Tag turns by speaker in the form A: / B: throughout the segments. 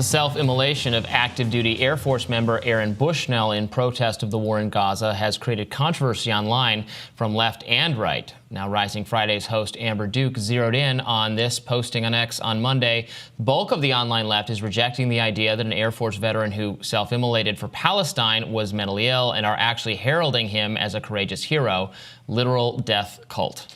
A: self-immolation of active-duty Air Force member Aaron Bushnell in protest of the war in Gaza has created controversy online from left and right. Now, Rising Friday's host Amber Duke zeroed in on this, posting on X on Monday. Bulk of the online left is rejecting the idea that an Air Force veteran who self-immolated for Palestine was mentally ill and are actually heralding him as a courageous hero. Literal death cult.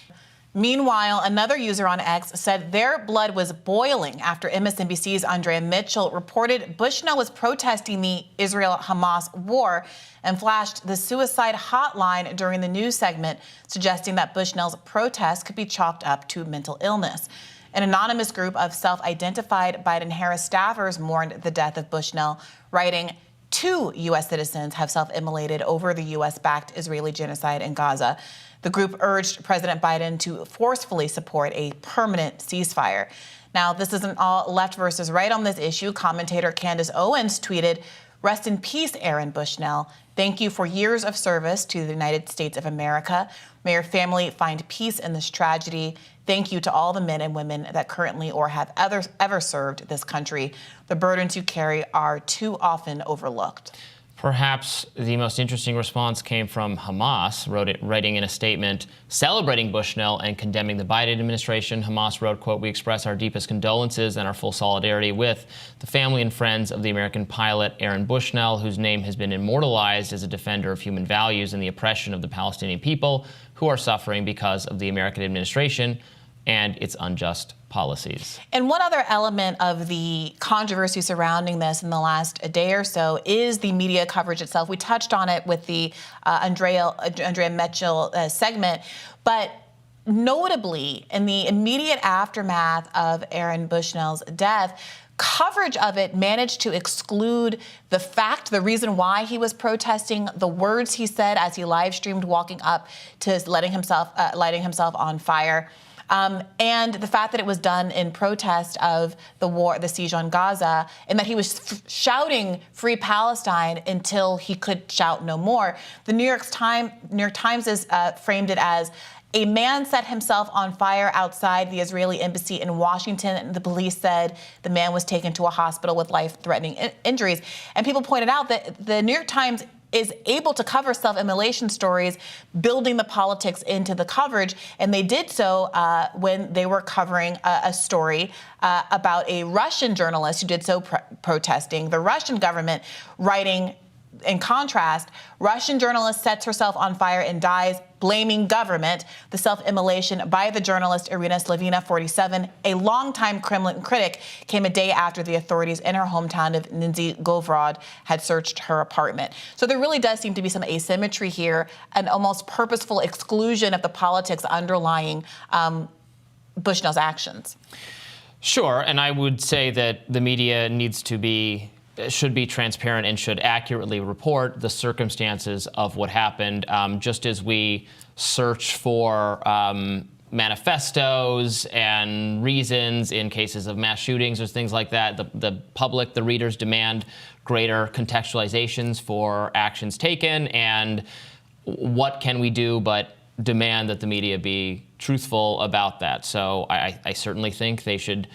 B: Meanwhile, another user on X said their blood was boiling after MSNBC's Andrea Mitchell reported Bushnell was protesting the Israel-Hamas war and flashed the suicide hotline during the news segment, suggesting that Bushnell's protest could be chalked up to mental illness. An anonymous group of self-identified Biden-Harris staffers mourned the death of Bushnell, writing, 2 U.S. citizens have self-immolated over the U.S.-backed Israeli genocide in Gaza. The group urged President Biden to forcefully support a permanent ceasefire. Now, this isn't all left versus right on this issue. Commentator Candace Owens tweeted, "Rest in peace, Aaron Bushnell. Thank you for years of service to the United States of America. May your family find peace in this tragedy. Thank you to all the men and women that currently or have ever served this country. The burdens you carry are too often overlooked."
A: Perhaps the most interesting response came from Hamas, writing in a statement celebrating Bushnell and condemning the Biden administration. Hamas wrote, quote, "We express our deepest condolences and our full solidarity with the family and friends of the American pilot Aaron Bushnell, whose name has been immortalized as a defender of human values and the oppression of the Palestinian people who are suffering because of the American administration and its unjust policies."
B: And one other element of the controversy surrounding this in the last day or so is the media coverage itself. We touched on it with the Andrea Mitchell segment, but notably in the immediate aftermath of Aaron Bushnell's death, coverage of it managed to exclude the reason why he was protesting, the words he said as he live streamed walking up to lighting himself on fire. And the fact that it was done in protest of the war, the siege on Gaza, and that he was shouting "Free Palestine" until he could shout no more. The New York Times has framed it as a man set himself on fire outside the Israeli embassy in Washington, and the police said the man was taken to a hospital with life-threatening injuries. And people pointed out that the New York Times is able to cover self-immolation stories, building the politics into the coverage. And they did so when they were covering a story about a Russian journalist who did so protesting. The Russian government writing, in contrast, Russian journalist sets herself on fire and dies, blaming government. The self-immolation by the journalist Irina Slavina, 47, a longtime Kremlin critic, came a day after the authorities in her hometown of Nizhny Novgorod had searched her apartment. So there really does seem to be some asymmetry here, an almost purposeful exclusion of the politics underlying Bushnell's actions.
A: Sure, and I would say that the media should be transparent and should accurately report the circumstances of what happened, just as we search for manifestos and reasons in cases of mass shootings or things like that. The public, the readers, demand greater contextualizations for actions taken, and what can we do but demand that the media be truthful about that? So I certainly think they should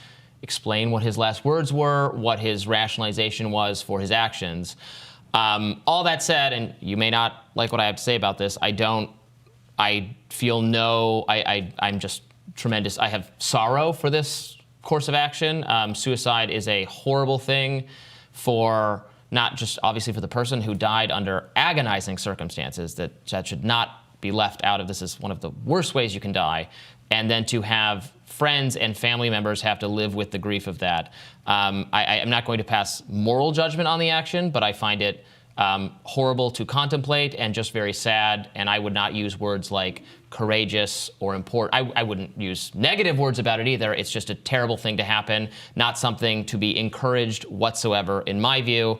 A: explain what his last words were, what his rationalization was for his actions. All that said, and you may not like what I have to say about this, I'm just tremendous. I have sorrow for this course of action. Suicide is a horrible thing for not just obviously for the person who died under agonizing circumstances, that should not be left out of this is one of the worst ways you can die. And then to have friends and family members have to live with the grief of that. I am not going to pass moral judgment on the action, but I find it horrible to contemplate and just very sad. And I would not use words like courageous or important. I wouldn't use negative words about it either. It's just a terrible thing to happen, not something to be encouraged whatsoever, in my view.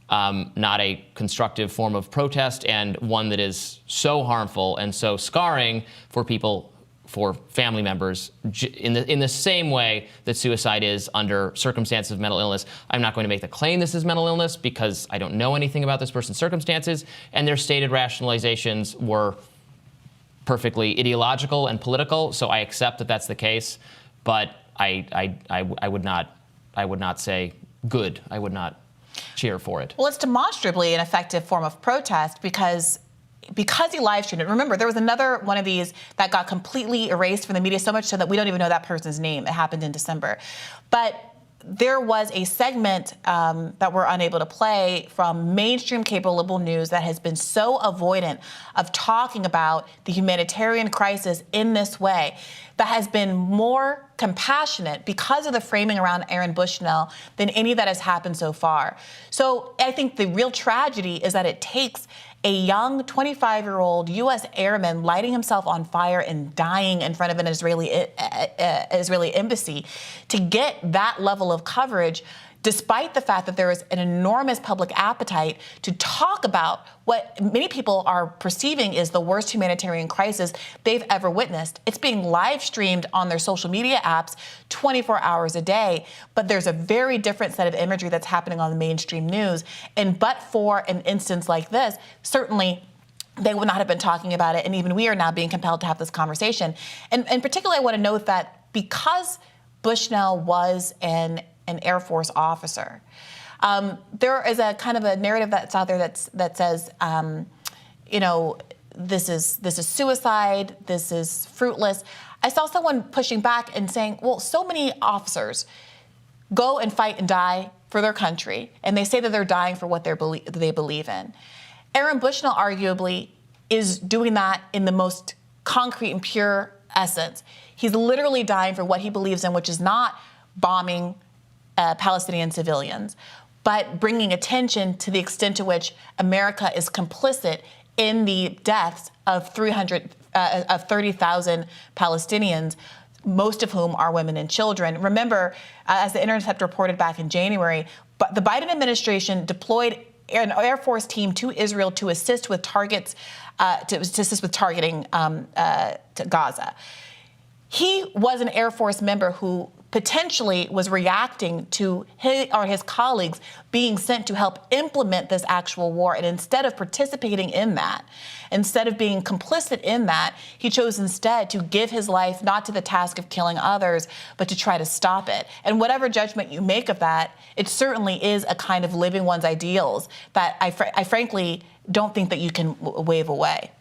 A: Not a constructive form of protest, and one that is so harmful and so scarring for people, for family members, in the same way that suicide is under circumstances of mental illness. I'm not going to make the claim this is mental illness because I don't know anything about this person's circumstances, and their stated rationalizations were perfectly ideological and political. So I accept that that's the case, but I would not say good. I would not cheer for it.
B: Well, it's demonstrably an effective form of protest because he live streamed it. Remember, there was another one of these that got completely erased from the media, so much so that we don't even know that person's name. It happened in December. But there was a segment that we're unable to play from mainstream cable news that has been so avoidant of talking about the humanitarian crisis in this way, that has been more compassionate because of the framing around Aaron Bushnell than any that has happened so far. So I think the real tragedy is that it takes a young 25-year-old U.S. airman lighting himself on fire and dying in front of an Israeli embassy to get that level of coverage, despite the fact that there is an enormous public appetite to talk about what many people are perceiving is the worst humanitarian crisis they've ever witnessed. It's being live streamed on their social media apps 24 hours a day, but there's a very different set of imagery that's happening on the mainstream news. And but for an instance like this, certainly they would not have been talking about it, and even we are now being compelled to have this conversation. And particularly, I want to note that because Bushnell was an Air Force officer, there is a kind of a narrative that's out there that says, this is suicide, this is fruitless. I saw someone pushing back and saying, well, so many officers go and fight and die for their country, and they say that they're dying for what they believe in. Aaron Bushnell arguably is doing that in the most concrete and pure essence. He's literally dying for what he believes in, which is not bombing Palestinian civilians, but bringing attention to the extent to which America is complicit in the deaths of 30,000 Palestinians, most of whom are women and children. Remember, as the Intercept reported back in January, but the Biden administration deployed an Air Force team to Israel to assist with targeting to Gaza. He was an Air Force member who potentially was reacting to his colleagues being sent to help implement this actual war. And instead of participating in that, instead of being complicit in that, he chose instead to give his life not to the task of killing others, but to try to stop it. And whatever judgment you make of that, it certainly is a kind of living one's ideals that I frankly don't think that you can wave away.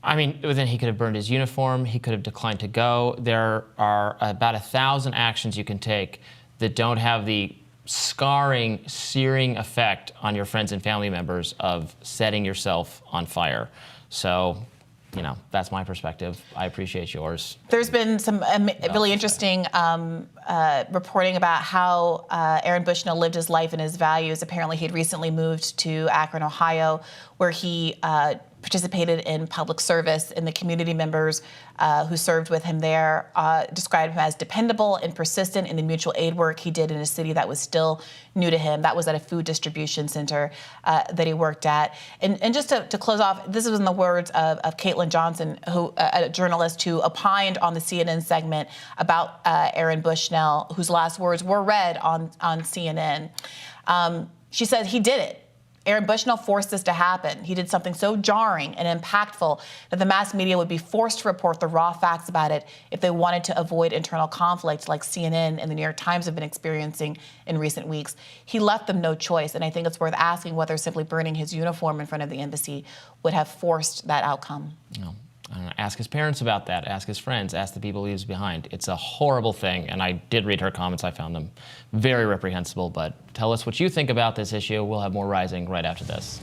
A: I mean, then he could have burned his uniform. He could have declined to go. There are about 1,000 actions you can take that don't have the scarring, searing effect on your friends and family members of setting yourself on fire. So, that's my perspective. I appreciate yours.
B: There's been some really interesting reporting about how Aaron Bushnell lived his life and his values. Apparently, he'd recently moved to Akron, Ohio, where he participated in public service, and the community members who served with him there described him as dependable and persistent in the mutual aid work he did in a city that was still new to him. That was at a food distribution center that he worked at. And just to close off, this was in the words of Caitlin Johnson, who a journalist who opined on the CNN segment about Aaron Bushnell, whose last words were read on CNN. She said, he did it. Aaron Bushnell forced this to happen. He did something so jarring and impactful that the mass media would be forced to report the raw facts about it if they wanted to avoid internal conflict like CNN and the New York Times have been experiencing in recent weeks. He left them no choice, and I think it's worth asking whether simply burning his uniform in front of the embassy would have forced that outcome.
A: No. Ask his parents about that. Ask his friends. Ask the people he leaves behind. It's a horrible thing, and I did read her comments. I found them very reprehensible, but tell us what you think about this issue. We'll have more Rising right after this.